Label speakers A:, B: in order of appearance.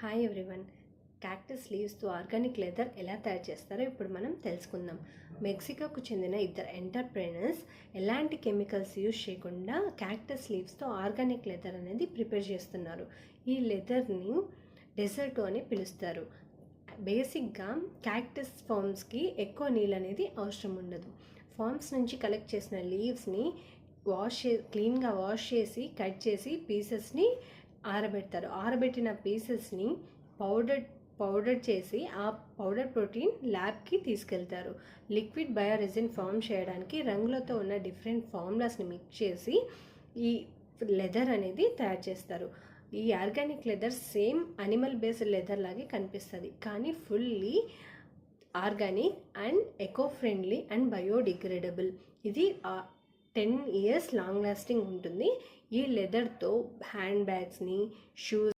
A: Hi everyone. Cactus లీవ్స్తో organic leather ఎలా తయారు చేస్తారో ఇప్పుడు మనం తెలుసుకుందాం. మెక్సికోకు చెందిన ఇద్దరు ఎంటర్ప్రెనర్స్ ఎలాంటి కెమికల్స్ యూజ్ చేయకుండా క్యాక్టస్ లీవ్స్తో ఆర్గానిక్ లెదర్ అనేది ప్రిపేర్ చేస్తున్నారు. ఈ లెదర్ని డెజర్టో అని పిలుస్తారు. బేసిక్గా క్యాక్టస్ ఫార్మ్స్కి ఎక్కువ నీళ్ళు అనేది అవసరం ఉండదు. ఫార్మ్స్ నుంచి కలెక్ట్ చేసిన లీవ్స్ని క్లీన్గా వాష్ చేసి కట్ చేసి పీసెస్ని ఆరబెడతారు. ఆరబెట్టిన పీసెస్ని పౌడర్ చేసి ఆ పౌడర్ ప్రోటీన్ ల్యాబ్కి తీసుకెళ్తారు. లిక్విడ్ బయోరెజిన్ ఫామ్ చేయడానికి రంగులతో ఉన్న డిఫరెంట్ ఫార్ములాస్ని మిక్స్ చేసి ఈ లెదర్ అనేది తయారు చేస్తారు. ఈ organic leather same animal based leather లాగే కనిపిస్తుంది, కానీ fully organic and eco friendly and biodegradable. ఇది 10 years లాంగ్ లాస్టింగ్ ఉంటుంది. ఈ లెదర్తో హ్యాండ్ బ్యాగ్స్ని, షూస్